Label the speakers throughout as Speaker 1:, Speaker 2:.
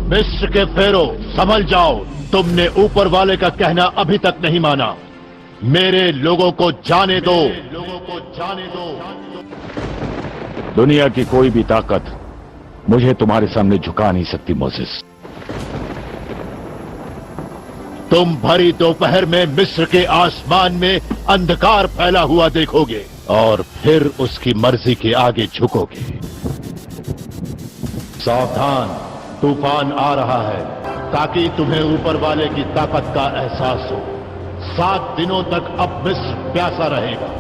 Speaker 1: मिस्र के फेरो संभल जाओ, तुमने ऊपर वाले का कहना अभी तक नहीं माना। मेरे लोगों को जाने दो,
Speaker 2: दुनिया की कोई भी ताकत मुझे तुम्हारे सामने झुका नहीं सकती मोसेस।
Speaker 1: तुम भरी दोपहर में मिस्र के आसमान में अंधकार फैला हुआ देखोगे और फिर उसकी मर्जी के आगे झुकोगे। सावधान, तूफान आ रहा है, ताकि तुम्हें ऊपर वाले की ताकत का एहसास हो। 7 दिनों तक अब मिस्र प्यासा रहेगा।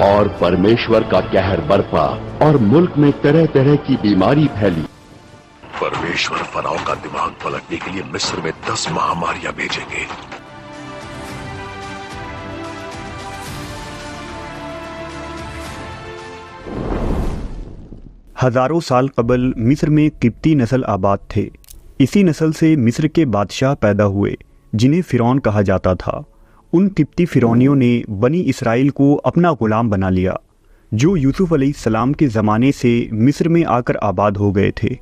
Speaker 3: और परमेश्वर का कहर बरपा और मुल्क में तरह तरह की बीमारी फैली।
Speaker 4: परमेश्वर फराओ का दिमाग पलटने के लिए मिस्र में 10 महामारियां भेजेंगे।
Speaker 5: हजारों साल कबल मिस्र में किप्ती नस्ल आबाद थे। इसी नस्ल से मिस्र के बादशाह पैदा हुए जिन्हें फिरौन कहा जाता था। उन किप्ती फिरौनियों ने बनी इसराइल को अपना गुलाम बना लिया, जो यूसुफ अलैहिस्सलाम के ज़माने से मिस्र में आकर आबाद हो गए थे।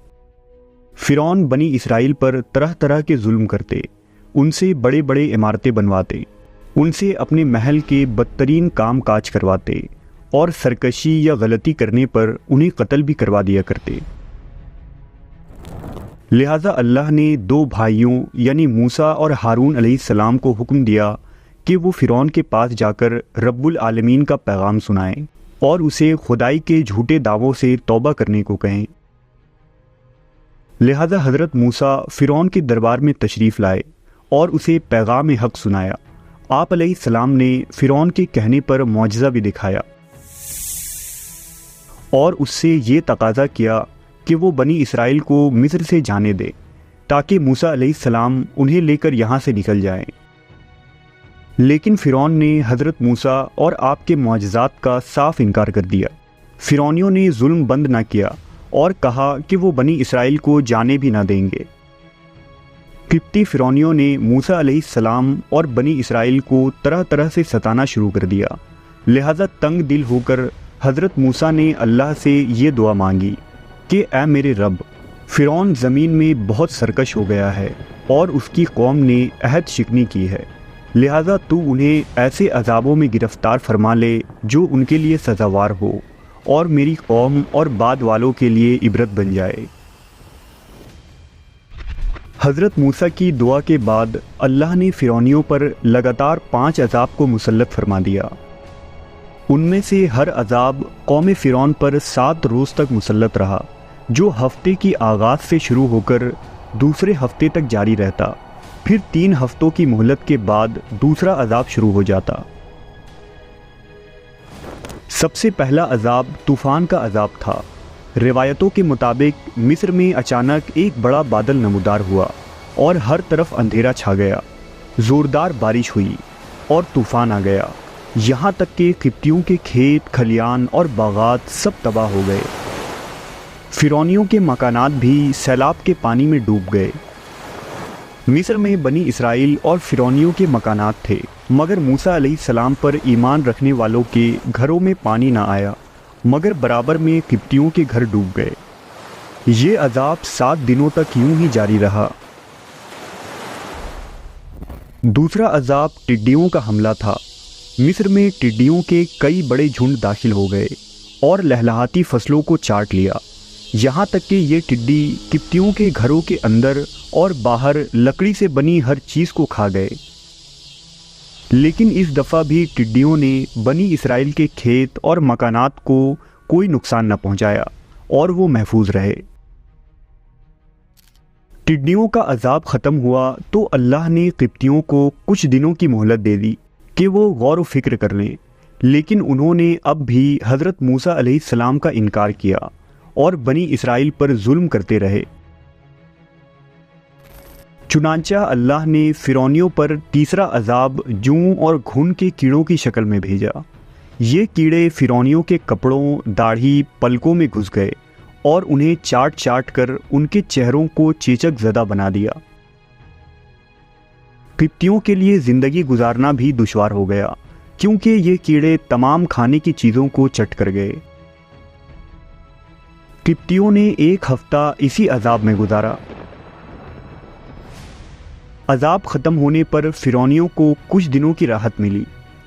Speaker 5: फिरौन बनी इसराइल पर तरह तरह के जुल्म करते, उनसे बड़े बड़े इमारतें बनवाते, उनसे अपने महल के बदतरीन काम काज करवाते और सरकशी या गलती करने पर उन्हें कत्ल भी करवा दिया करते। लिहाजा अल्लाह ने 2 भाइयों यानी मूसा और हारून अलैहिस्सलाम को हुक्म दिया कि वो फिरौन के पास जाकर रब्बुल आलमीन का पैगाम सुनाएं और उसे खुदाई के झूठे दावों से तौबा करने को कहें। लिहाजा हज़रत मूसा फिरौन के दरबार में तशरीफ़ लाए और उसे पैगाम हक़ सुनाया। आप अलैहिस्सलाम ने फिरौन के कहने पर मौजज़ा भी दिखाया और उससे ये तकाज़ा किया कि वो बनी इसराइल को मिस्र से जाने दे, ताकि मूसा अलैहिस्सलाम उन्हें लेकर यहाँ से निकल जाएं। लेकिन फिरौन ने हज़रत मूसा और आपके मौजज़ात का साफ इनकार कर दिया। फिरौनियों ने जुल्म बंद न किया और कहा कि वो बनी इसराइल को जाने भी न देंगे। किप्ती फिरौनियों ने मूसा अलैहिस्सलाम और बनी इसराइल को तरह तरह से सताना शुरू कर दिया। लिहाजा तंग दिल होकर हज़रत मूसा ने अल्लाह से ये दुआ मांगी कि ऐ मेरे रब, फिरौन ज़मीन में बहुत सरकश हो गया है और उसकी कौम ने अहद शिकनी की है। लिहाजा तू उन्हें ऐसे अजाबों में गिरफ्तार फरमा ले जो उनके लिए सज़ावार हो और मेरी कौम और बाद वालों के लिए इबरत बन जाए। हज़रत मूसा की दुआ के बाद अल्लाह ने फिरौनियों पर लगातार 5 अजाब को मुसल्लत फरमा दिया। उनमें से हर अजाब कौम फिरौन पर 7 रोज़ तक मुसल्लत रहा, जो हफ्ते की आगाज़ से शुरू होकर दूसरे हफ्ते तक जारी रहता। फिर 3 हफ्तों की मोहलत के बाद दूसरा अजाब शुरू हो जाता। सबसे पहला अजाब तूफ़ान का अजाब था। रिवायतों के मुताबिक मिस्र में अचानक एक बड़ा बादल नमूदार हुआ और हर तरफ अंधेरा छा गया। ज़ोरदार बारिश हुई और तूफ़ान आ गया, यहाँ तक कि किप्तियों के खेत खलियान और बागात सब तबाह हो गए। फिरौनियों के मकानात भी सैलाब के पानी में डूब गए। मिस्र में बनी इसराइल और फिरौनियों के मकानात थे, मगर मूसा अलैहिस्सलाम पर ईमान रखने वालों के घरों में पानी ना आया, मगर बराबर में किप्तियों के घर डूब गए। ये अजाब 7 दिनों तक यूं ही जारी रहा। दूसरा अजाब टिड्डियों का हमला था। मिस्र में टिड्डियों के कई बड़े झुंड दाखिल हो गए और लहलहाती फसलों को चाट लिया, यहाँ तक कि ये टिड्डी किप्तियों के घरों के अंदर और बाहर लकड़ी से बनी हर चीज़ को खा गए। लेकिन इस दफ़ा भी टिड्डियों ने बनी इसराइल के खेत और मकानात को कोई नुकसान न पहुंचाया और वो महफूज रहे। टिड्डियों का अजाब ख़त्म हुआ तो अल्लाह ने किप्तियों को कुछ दिनों की मोहलत दे दी कि वो गौर व फिक्र कर लें, लेकिन उन्होंने अब भी हज़रत मूसा अलैहिस्सलाम का इनकार किया और बनी इसराइल पर जुल्म करते रहे। चुनांचा अल्लाह ने फिरौनियों पर तीसरा अजाब जूं और घुन के कीड़ों की शक्ल में भेजा। ये कीड़े फिरौनियों के कपड़ों, दाढ़ी, पलकों में घुस गए और उन्हें चाट चाट कर उनके चेहरों को चेचक ज़दा बना दिया। किप्तियों के लिए ज़िंदगी गुजारना भी दुश्वार हो गया, क्योंकि ये कीड़े तमाम खाने की चीज़ों को चट कर गए। قبطیوں نے ایک ہفتہ اسی عذاب میں گزارا۔ عذاب ختم ہونے پر فرعونیوں کو کچھ دنوں کی راحت ملی،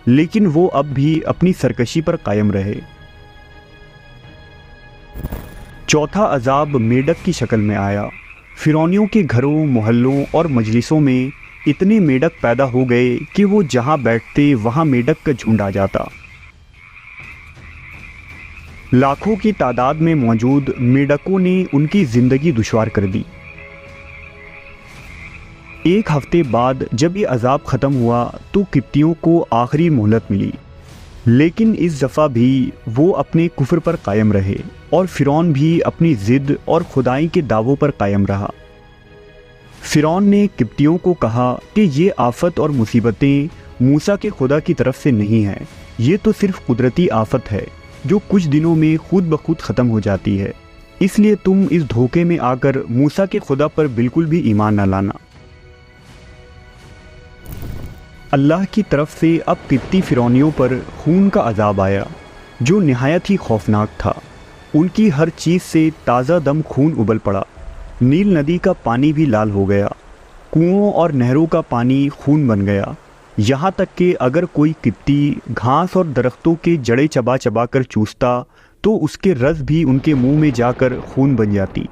Speaker 5: لیکن وہ اب بھی اپنی سرکشی پر قائم رہے۔ چوتھا عذاب میڈک کی شکل میں آیا۔ فرعونیوں کے گھروں، محلوں اور مجلسوں میں اتنے میڈک پیدا ہو گئے کہ وہ جہاں بیٹھتے وہاں میڈک کا جھنڈ آ جاتا۔ لاکھوں کی تعداد میں موجود میڈکوں نے ان کی زندگی دشوار کر دی۔ ایک ہفتے بعد جب یہ عذاب ختم ہوا تو قبطیوں کو آخری مہلت ملی، لیکن اس دفعہ بھی وہ اپنے کفر پر قائم رہے اور فرعون بھی اپنی ضد اور خدائی کے دعووں پر قائم رہا۔ فرعون نے قبطیوں کو کہا کہ یہ آفت اور مصیبتیں موسیٰ کے خدا کی طرف سے نہیں ہیں، یہ تو صرف قدرتی آفت ہے جو کچھ دنوں میں خود بخود ختم ہو جاتی ہے، اس لیے تم اس دھوکے میں آ کر موسیٰ کے خدا پر بالکل بھی ایمان نہ لانا۔ اللہ کی طرف سے اب قبطی فرعونیوں پر خون کا عذاب آیا جو نہایت ہی خوفناک تھا۔ ان کی ہر چیز سے تازہ دم خون ابل پڑا، نیل ندی کا پانی بھی لال ہو گیا، کنوؤں اور نہروں کا پانی خون بن گیا، یہاں تک کہ اگر کوئی قبطی گھاس اور درختوں کے جڑیں چبا چبا کر چوستا تو اس کے رز بھی ان کے منہ میں جا کر خون بن جاتی۔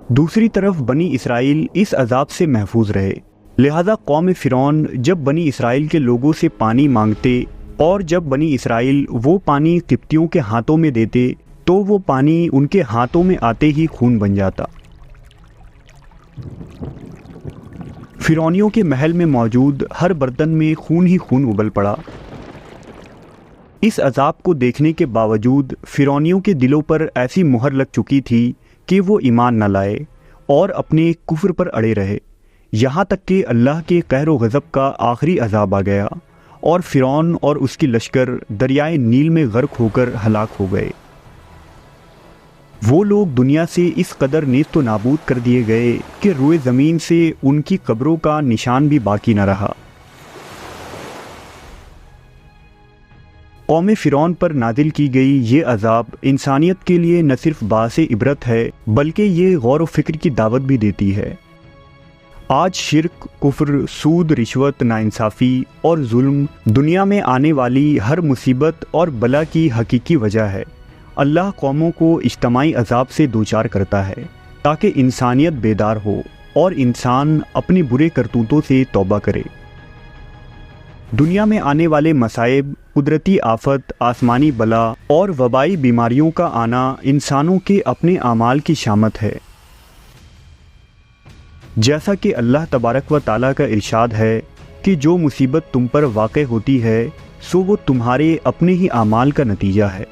Speaker 5: دوسری طرف بنی اسرائیل اس عذاب سے محفوظ رہے، لہذا قوم فرعون جب بنی اسرائیل کے لوگوں سے پانی مانگتے اور جب بنی اسرائیل وہ پانی قبطیوں کے ہاتھوں میں دیتے تو وہ پانی ان کے ہاتھوں میں آتے ہی خون بن جاتا۔ فرعونیوں کے محل میں موجود ہر برتن میں خون ہی خون ابل پڑا۔ اس عذاب کو دیکھنے کے باوجود فرعونیوں کے دلوں پر ایسی مہر لگ چکی تھی کہ وہ ایمان نہ لائے اور اپنے کفر پر اڑے رہے، یہاں تک کہ اللہ کے قہر و غضب کا آخری عذاب آ گیا اور فرعون اور اس کی لشکر دریائے نیل میں غرق ہو کر ہلاک ہو گئے۔ وہ لوگ دنیا سے اس قدر نیست و نابود کر دیے گئے کہ روئے زمین سے ان کی قبروں کا نشان بھی باقی نہ رہا۔ قوم فرعون پر نازل کی گئی یہ عذاب انسانیت کے لیے نہ صرف باعث عبرت ہے بلکہ یہ غور و فکر کی دعوت بھی دیتی ہے۔ آج شرک، کفر، سود، رشوت، ناانصافی اور ظلم دنیا میں آنے والی ہر مصیبت اور بلا کی حقیقی وجہ ہے۔ اللہ قوموں کو اجتماعی عذاب سے دوچار کرتا ہے تاکہ انسانیت بیدار ہو اور انسان اپنی برے کرتوتوں سے توبہ کرے۔ دنیا میں آنے والے مصائب، قدرتی آفت، آسمانی بلا اور وبائی بیماریوں کا آنا انسانوں کے اپنے اعمال کی شامت ہے۔ جیسا کہ اللہ تبارک و تعالیٰ کا ارشاد ہے کہ جو مصیبت تم پر واقع ہوتی ہے سو وہ تمہارے اپنے ہی اعمال کا نتیجہ ہے۔